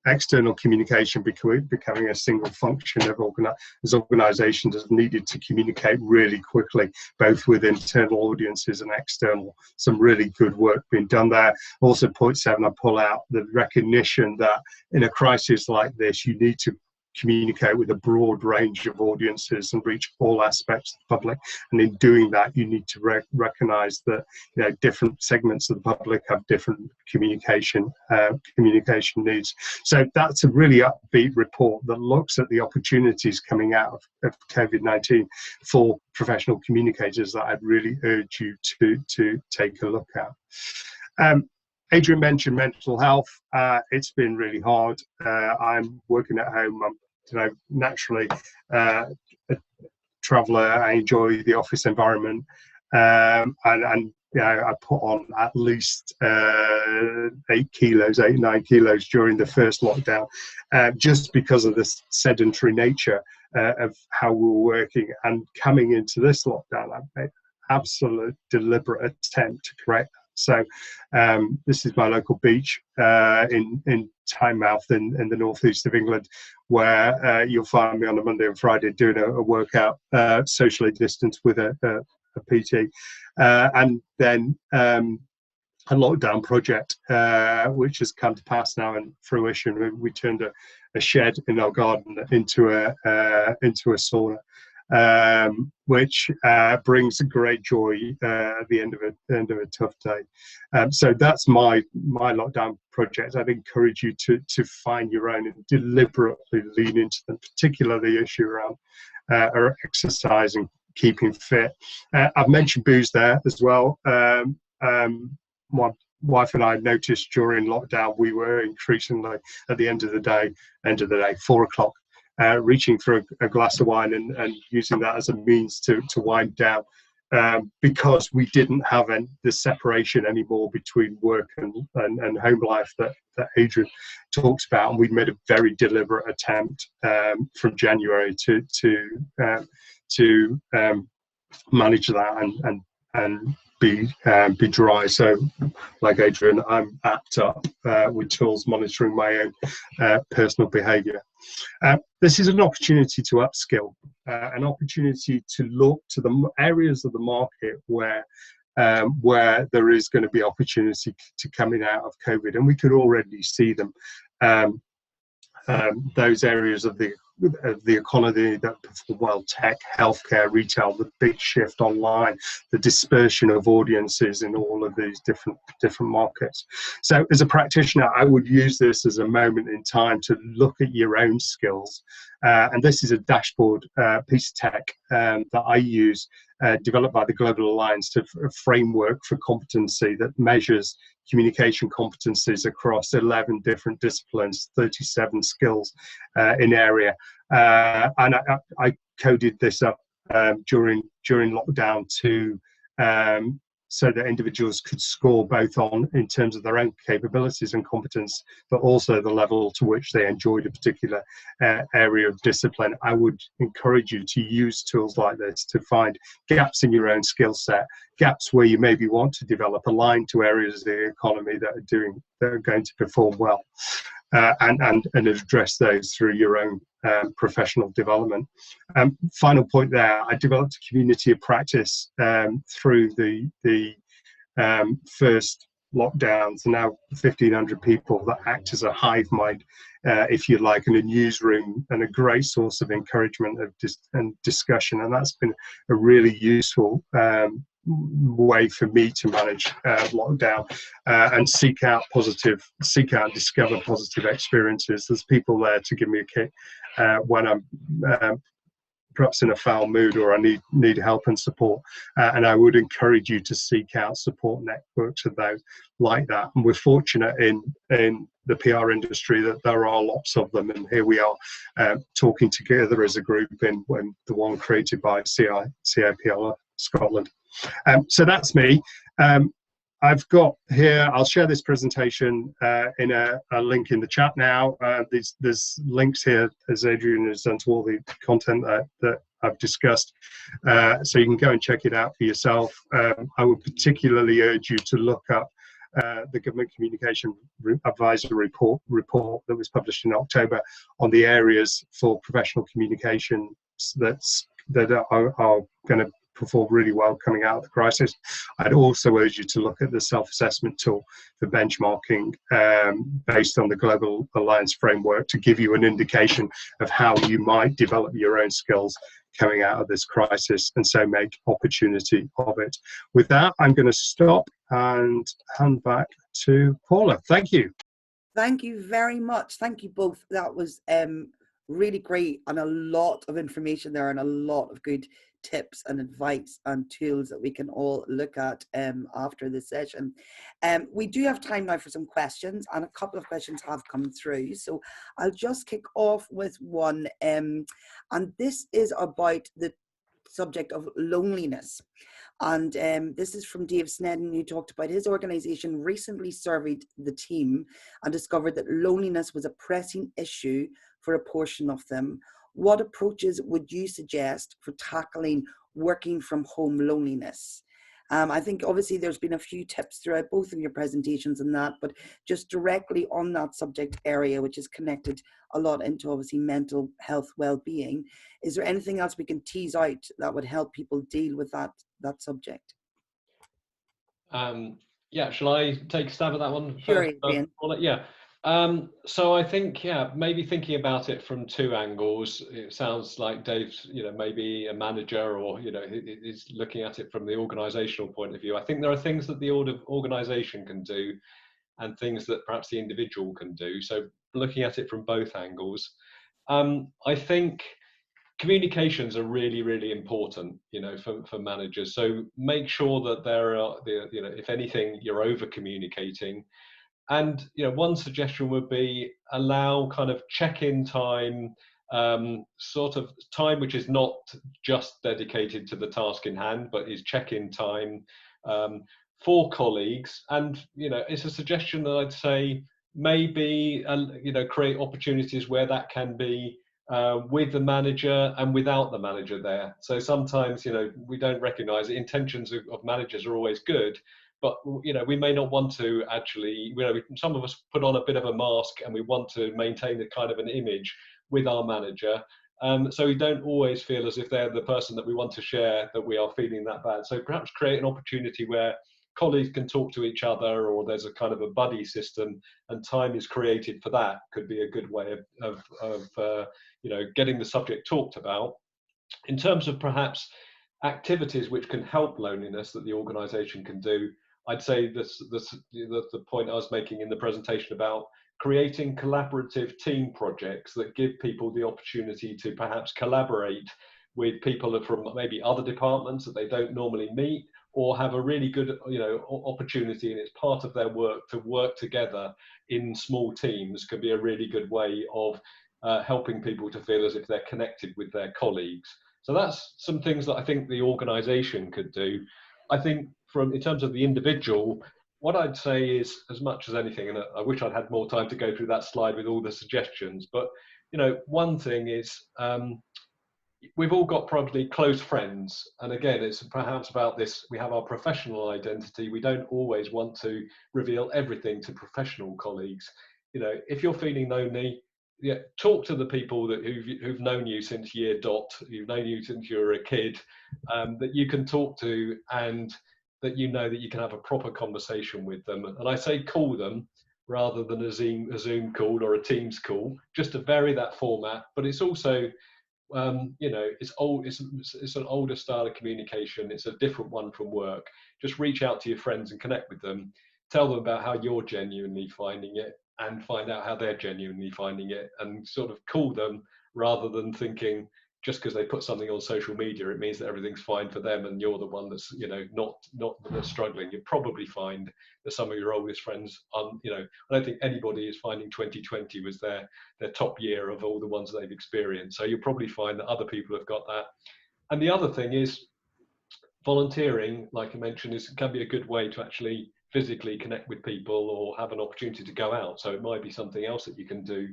external communication becoming a single function of as organisations have needed to communicate really quickly, both with internal audiences and external. Some really good work being done there. Also, point 7, I pull out the recognition that in a crisis like this, you need to communicate with a broad range of audiences and reach all aspects of the public, and in doing that you need to recognize that different segments of the public have different communication needs. So that's a really upbeat report that looks at the opportunities coming out of COVID-19 for professional communicators that I'd really urge you to take a look at. Adrian mentioned mental health. It's been really hard. I'm working at home. I'm naturally a traveller. I enjoy the office environment, and I put on at least 8 kilos, 9 kilos during the first lockdown, just because of the sedentary nature of how we were working. And coming into this lockdown, I've made absolute deliberate attempt to correct that. So this is my local beach in Tynemouth in the northeast of England, where you'll find me on a Monday and Friday doing a workout socially distanced with a PT, and then a lockdown project which has come to pass now in fruition. We turned a shed in our garden into a sauna, which brings great joy at the end of a tough day. So that's my lockdown project. I'd encourage you to find your own and deliberately lean into them, particularly the issue around exercising, keeping fit. I've mentioned booze there as well. My wife and I noticed during lockdown we were increasingly at the end of the day, 4 o'clock, reaching for a glass of wine and using that as a means to wind down, because we didn't have the separation anymore between work and home life that Adrian talks about. And we'd made a very deliberate attempt from January to manage that and be dry. So like Adrian, I'm apt up with tools monitoring my own personal behaviour. This is an opportunity to upskill, an opportunity to look to the areas of the market where there is going to be opportunity to coming out of COVID, and we could already see them. Those areas of the economy that perform well: tech, healthcare, retail, the big shift online, the dispersion of audiences in all of these different markets. So as a practitioner, I would use this as a moment in time to look at your own skills. And this is a dashboard piece of tech that I use, developed by the Global Alliance, a framework for competency that measures communication competencies across 11 different disciplines, 37 skills in area. And I coded this up during lockdown so that individuals could score both in terms of their own capabilities and competence, but also the level to which they enjoyed a particular area of discipline. I would encourage you to use tools like this to find gaps in your own skill set, gaps where you maybe want to develop, aligned to areas of the economy that are going to perform well, and address those through your own professional development. Final point there, I developed a community of practice through the first lockdowns. Now 1,500 people that act as a hive mind, if you like, in a newsroom, and a great source of encouragement and discussion. And that's been a really useful way for me to manage lockdown, and seek out and discover positive experiences. There's people there to give me a kick when I'm perhaps in a foul mood or I need help and support, and I would encourage you to seek out support networks of those like that. And we're fortunate in the PR industry that there are lots of them, and here we are talking together as a group in the one created by CIPR Scotland. So that's me. I've got here, I'll share this presentation in a link in the chat now. There's links here, as Adrian has done, to all the content that I've discussed. So you can go and check it out for yourself. I would particularly urge you to look up the Government Communication Advisory report that was published in October on the areas for professional communication that are going to perform really well coming out of the crisis. I'd also urge you to look at the self-assessment tool for benchmarking based on the Global Alliance framework to give you an indication of how you might develop your own skills coming out of this crisis, and so make opportunity of it. With that, I'm going to stop and hand back to Paula. Thank you. Thank you very much. Thank you both. That was really great, and a lot of information there, and a lot of good tips and advice and tools that we can all look at after this session. We do have time now for some questions, and a couple of questions have come through. So I'll just kick off with one, and this is about the subject of loneliness. And this is from Dave Snedden, who talked about his organisation recently surveyed the team and discovered that loneliness was a pressing issue for a portion of them. What approaches would you suggest for tackling working from home loneliness? I think obviously there's been a few tips throughout both of your presentations on that, but just directly on that subject area, which is connected a lot into obviously mental health well-being, is there anything else we can tease out that would help people deal with that subject? Yeah, shall I take a stab at that one? Sure, Adrian. Yeah. So I think, yeah, maybe thinking about it from two angles. It sounds like Dave's, maybe a manager, or, is looking at it from the organizational point of view. I think there are things that the organization can do and things that perhaps the individual can do. So looking at it from both angles. I think communications are really, really important, for managers. So make sure that there are, if anything, you're over communicating. And one suggestion would be allow kind of check-in time, sort of time which is not just dedicated to the task in hand, but is check-in time for colleagues. And it's a suggestion that I'd say maybe create opportunities where that can be with the manager and without the manager there. So sometimes we don't recognise the intentions of managers are always good. But we may not want to actually, some of us put on a bit of a mask and we want to maintain a kind of an image with our manager. So we don't always feel as if they're the person that we want to share that we are feeling that bad. So perhaps create an opportunity where colleagues can talk to each other, or there's a kind of a buddy system and time is created for that. Could be a good way of getting the subject talked about. In terms of perhaps activities which can help loneliness that the organisation can do, I'd say the point I was making in the presentation about creating collaborative team projects that give people the opportunity to perhaps collaborate with people from maybe other departments that they don't normally meet, or have a really good opportunity, and it's part of their work to work together in small teams, can be a really good way of helping people to feel as if they're connected with their colleagues. So that's some things that I think the organisation could do. I think in terms of the individual, what I'd say is, as much as anything, and I wish I'd had more time to go through that slide with all the suggestions, but one thing is we've all got probably close friends, and again, it's perhaps about this, we have our professional identity. We don't always want to reveal everything to professional colleagues. If you're feeling lonely, talk to the people who've known you since year dot, who've known you since you were a kid, that you can talk to, and that that you can have a proper conversation with them. And I say call them rather than a Zoom call or a Teams call, just to vary that format. But it's also you know, it's old, it's an older style of communication, it's a different one from work. Just reach out to your friends and connect with them, tell them about how you're genuinely finding it, and find out how they're genuinely finding it, and sort of call them, rather than thinking just because they put something on social media it means that everything's fine for them and you're the one that's, you know, not that's struggling. You'll probably find that some of your oldest friends, you know, I don't think anybody is finding 2020 was their top year of all the ones they've experienced. So you'll probably find that other people have got that. And the other thing is volunteering, like I mentioned, can be a good way to actually physically connect with people or have an opportunity to go out. So it might be something else that you can do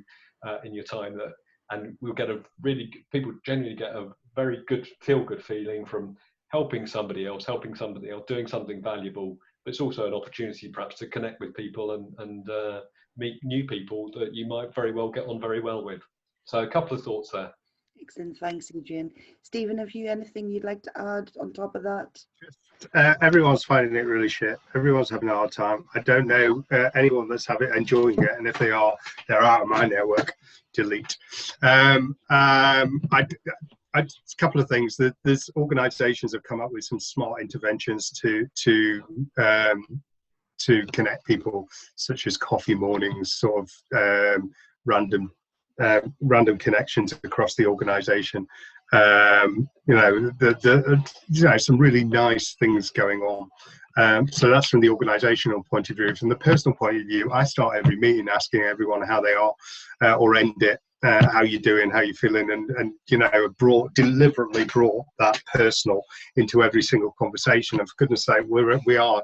in your time, that, and we'll get people genuinely get a very good, feel-good feeling from helping somebody else, doing something valuable. But it's also an opportunity perhaps to connect with people and meet new people that you might very well get on very well with. So a couple of thoughts there. Excellent, thanks, Adrian. Stephen, have you anything you'd like to add on top of that? Everyone's finding it really shit. Everyone's having a hard time. I don't know anyone that's enjoying it, and if they are, they're out of my network. Delete. A couple of things. There's organisations have come up with some smart interventions to connect people, such as coffee mornings, sort of random connections across the organisation. You know, some really nice things going on. So that's from the organisational point of view. From the personal point of view, I start every meeting asking everyone how they are, or end it, how you doing, how you feeling, and you know, deliberately brought that personal into every single conversation. And for goodness sake, we are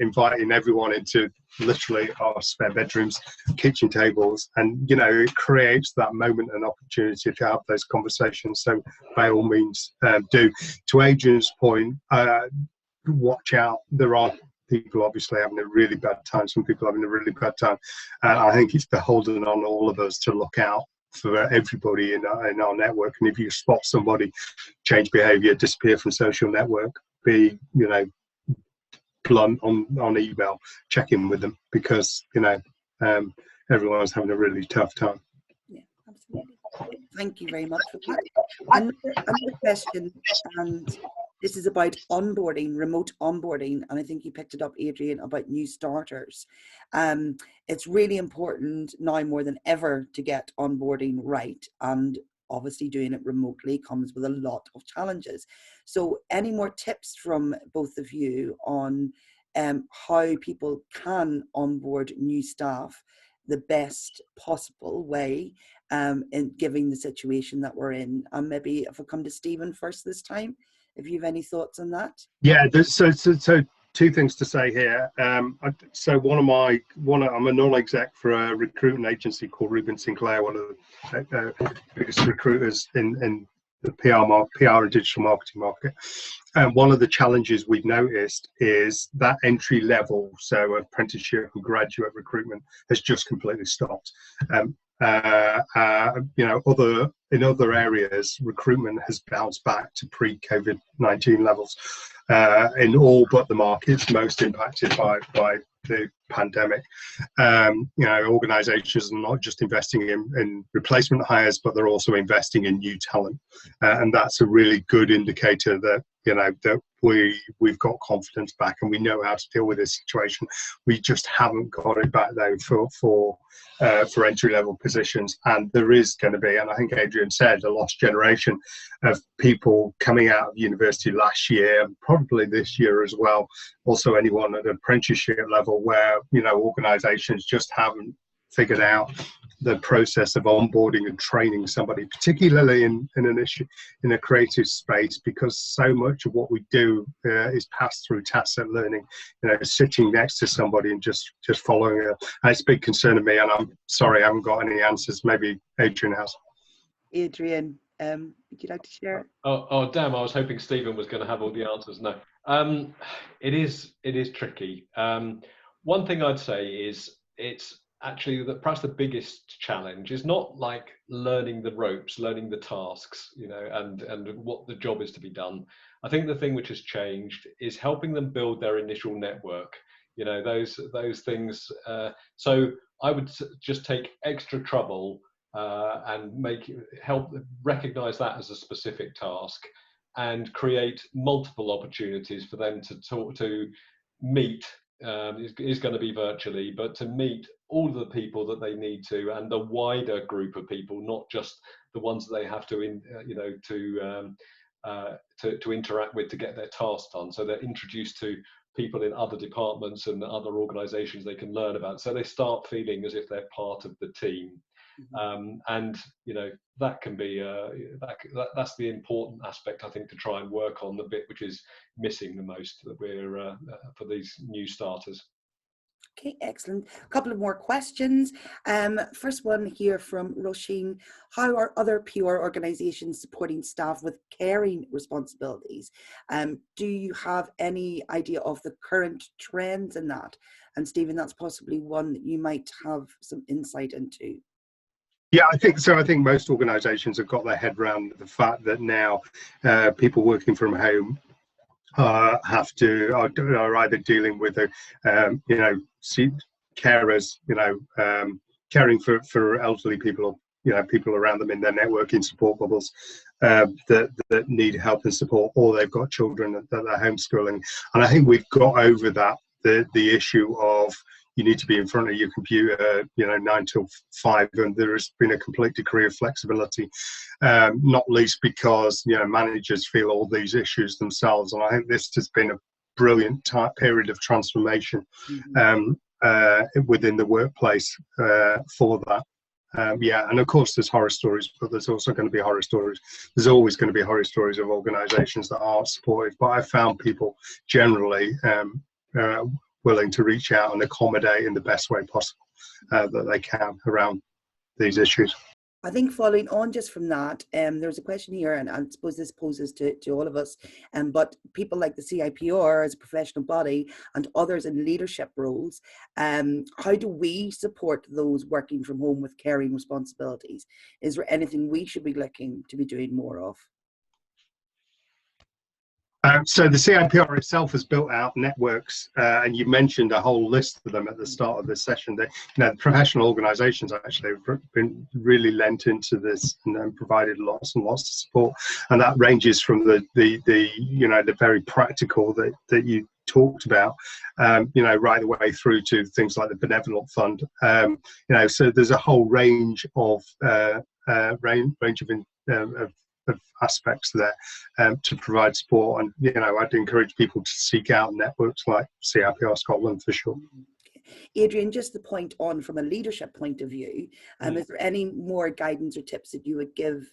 inviting everyone into literally our spare bedrooms, kitchen tables, and you know, it creates that moment and opportunity to have those conversations. So by all means, do. To Adrian's point, watch out. There are people obviously having a really bad time. Some people having a really bad time. I think it's beholden on all of us to look out for everybody in our network. And if you spot somebody change behaviour, disappear from social network, be, you know, blunt on email, check in with them, because you know, everyone's having a really tough time. Yeah, absolutely. Thank you very much for that. Another question, and this is about onboarding, remote onboarding, and I think you picked it up, Adrian, about new starters. It's really important now more than ever to get onboarding right, and obviously doing it remotely comes with a lot of challenges. So any more tips from both of you on how people can onboard new staff the best possible way in giving the situation that we're in? And maybe if I come to Stephen first this time, if you have any thoughts on that. Yeah, so two things to say here. So I'm a non-exec for a recruiting agency called Reuben Sinclair, one of the biggest recruiters in the PR and digital marketing market. And one of the challenges we've noticed is that entry level, so apprenticeship and graduate recruitment, has just completely stopped. You know, in other areas, recruitment has bounced back to pre-COVID-19 levels in all but the markets most impacted by the pandemic. You know, organisations are not just investing in replacement hires, but they're also investing in new talent, and that's a really good indicator that, you know, that we've got confidence back and we know how to deal with this situation. We just haven't got it back though for entry level positions, and there is going to be, and I think Adrian said, a lost generation of people coming out of university last year, probably this year as well. Also anyone at apprenticeship level, where, you know, organisations just haven't figured out the process of onboarding and training somebody, particularly in a creative space, because so much of what we do is passed through tacit learning. You know, sitting next to somebody and just following it. And it's a big concern of me, and I'm sorry I haven't got any answers. Maybe Adrian has. Adrian, would you like to share? Oh damn, I was hoping Stephen was going to have all the answers. No, it is tricky. One thing I'd say is it's actually that perhaps the biggest challenge is not like learning the ropes, learning the tasks, you know, and what the job is to be done. I think the thing which has changed is helping them build their initial network, you know, those things. So I would just take extra trouble and help recognise that as a specific task, and create multiple opportunities for them to meet. Is going to be virtually, but to meet all the people that they need to, and the wider group of people, not just the ones that they have to to interact with to get their tasks done. So they're introduced to people in other departments and other organisations they can learn about. So they start feeling as if they're part of the team. And that can be that's the important aspect, I think, to try and work on, the bit which is missing the most, that we're for these new starters. Okay, excellent. A couple of more questions. First one here from Roisin. How are other PR organisations supporting staff with caring responsibilities? Do you have any idea of the current trends in that? And Stephen, that's possibly one that you might have some insight into. Yeah, I think so. I think most organisations have got their head around the fact that now people working from home are either dealing with carers, caring for elderly people, or people around them in their networking support bubbles that need help and support, or they've got children that they're homeschooling. And I think we've got over that the issue of you need to be in front of your computer, 9 till 5, and there has been a complete degree of flexibility, not least because managers feel all these issues themselves. And I think this has been a brilliant period of transformation within the workplace for that. And of course there's horror stories, but there's also going to be horror stories. There's always going to be horror stories of organisations that aren't supportive. But I've found people generally willing to reach out and accommodate in the best way possible that they can around these issues. I think following on just from that, there's a question here, and I suppose this poses to all of us, but people like the CIPR as a professional body and others in leadership roles, how do we support those working from home with caring responsibilities? Is there anything we should be looking to be doing more of? So the CIPR itself has built out networks, and you mentioned a whole list of them at the start of this session. That professional organisations actually have been really lent into this and provided lots and lots of support, and that ranges from the very practical that you talked about, right the way through to things like the Benevolent Fund. So there's a whole range of of aspects there to provide support, and I'd encourage people to seek out networks like CIPR Scotland for sure. Adrian, just the point on from a leadership point of view, is there any more guidance or tips that you would give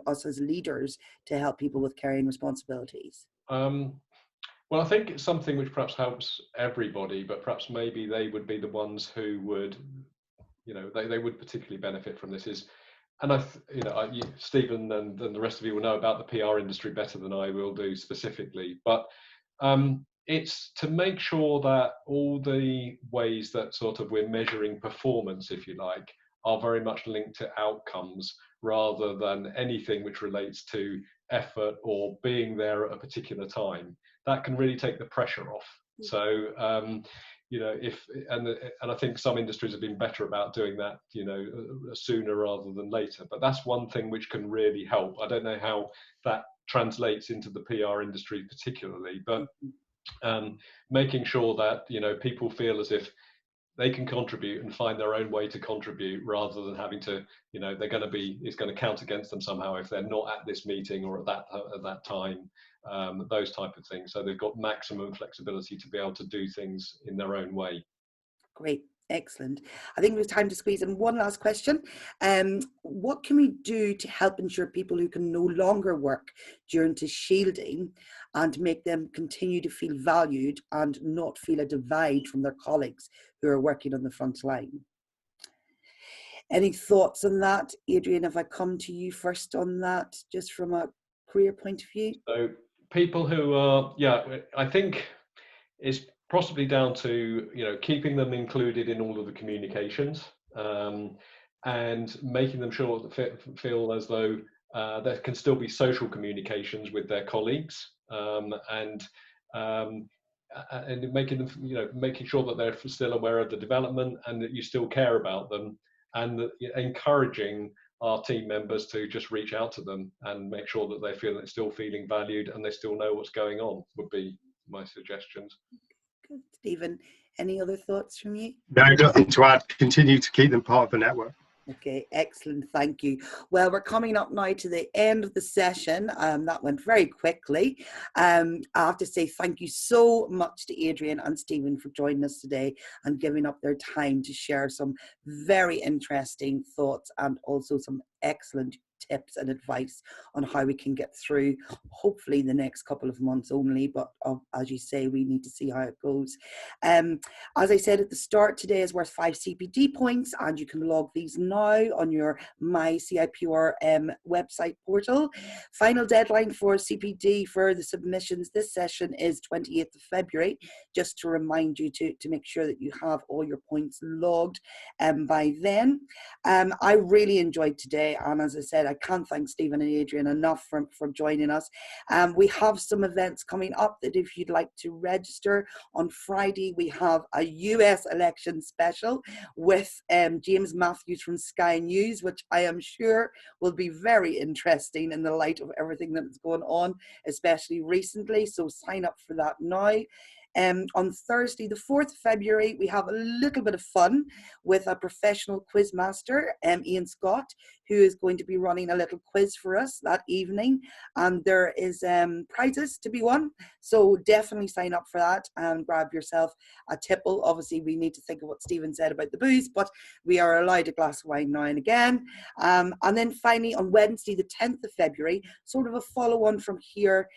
us as leaders to help people with caring responsibilities? Well, I think it's something which perhaps helps everybody, but perhaps maybe they would be the ones who would, they would particularly benefit from this. And Stephen and the rest of you will know about the PR industry better than I will do specifically, but it's to make sure that all the ways that sort of we're measuring performance, if you like, are very much linked to outcomes rather than anything which relates to effort or being there at a particular time. That can really take the pressure off. So and I think some industries have been better about doing that, sooner rather than later. But that's one thing which can really help. I don't know how that translates into the PR industry particularly, but making sure that people feel as if they can contribute and find their own way to contribute, rather than having to, it's going to count against them somehow if they're not at this meeting or at that time. Those type of things. So they've got maximum flexibility to be able to do things in their own way. Great, excellent. I think it was time to squeeze in one last question. What can we do to help ensure people who can no longer work during the shielding and make them continue to feel valued and not feel a divide from their colleagues who are working on the front line? Any thoughts on that? Adrian, if I come to you first on that, just from a career point of view? So people who are, I think it's possibly down to, keeping them included in all of the communications, and making them feel as though there can still be social communications with their colleagues, and making them, making sure that they're still aware of the development and that you still care about them, and encouraging our team members to just reach out to them and make sure that they feel that they're still feeling valued and they still know what's going on, would be my suggestions. Good. Stephen, any other thoughts from you? No, nothing to add. Continue to keep them part of the network. Okay, excellent. Thank you. Well, we're coming up now to the end of the session. That went very quickly. I have to say thank you so much to Adrian and Stephen for joining us today and giving up their time to share some very interesting thoughts and also some excellent tips and advice on how we can get through hopefully the next couple of months only, but as you say, we need to see how it goes. As I said at the start, today is worth 5 CPD points, and you can log these now on your My CIPR website portal. Final deadline for CPD for the submissions this session is 28th of February, just to remind you to make sure that you have all your points logged by then. I really enjoyed today, and as I said, I can't thank Stephen and Adrian enough for joining us. We have some events coming up that if you'd like to register, on Friday we have a US election special with James Matthews from Sky News, which I am sure will be very interesting in the light of everything that's going on, especially recently, so sign up for that now. On Thursday, the 4th of February, we have a little bit of fun with a professional quiz master, Ian Scott, who is going to be running a little quiz for us that evening. And there is prizes to be won. So definitely sign up for that and grab yourself a tipple. Obviously, we need to think of what Stephen said about the booze, but we are allowed a glass of wine now and again. And then finally, on Wednesday, the 10th of February, sort of a follow-on from here,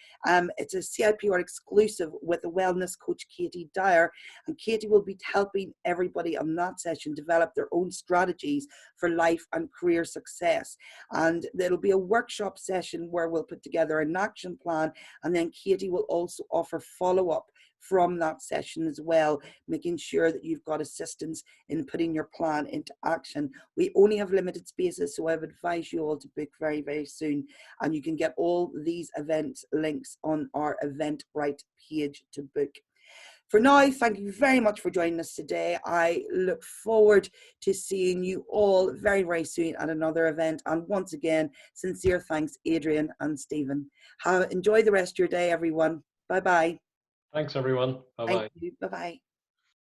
it's a CIPR exclusive with a wellness coach, Katie Dyer, and Katie will be helping everybody on that session develop their own strategies for life and career success. And there'll be a workshop session where we'll put together an action plan, and then Katie will also offer follow-up from that session as well, making sure that you've got assistance in putting your plan into action. We only have limited spaces, so I would advise you all to book very, very soon. And you can get all these event links on our Eventbrite page to book. For now, thank you very much for joining us today. I look forward to seeing you all very, very soon at another event. And once again, sincere thanks, Adrian and Stephen. Enjoy the rest of your day, everyone. Bye-bye. Thanks, everyone. Bye-bye. Thank you. Bye-bye.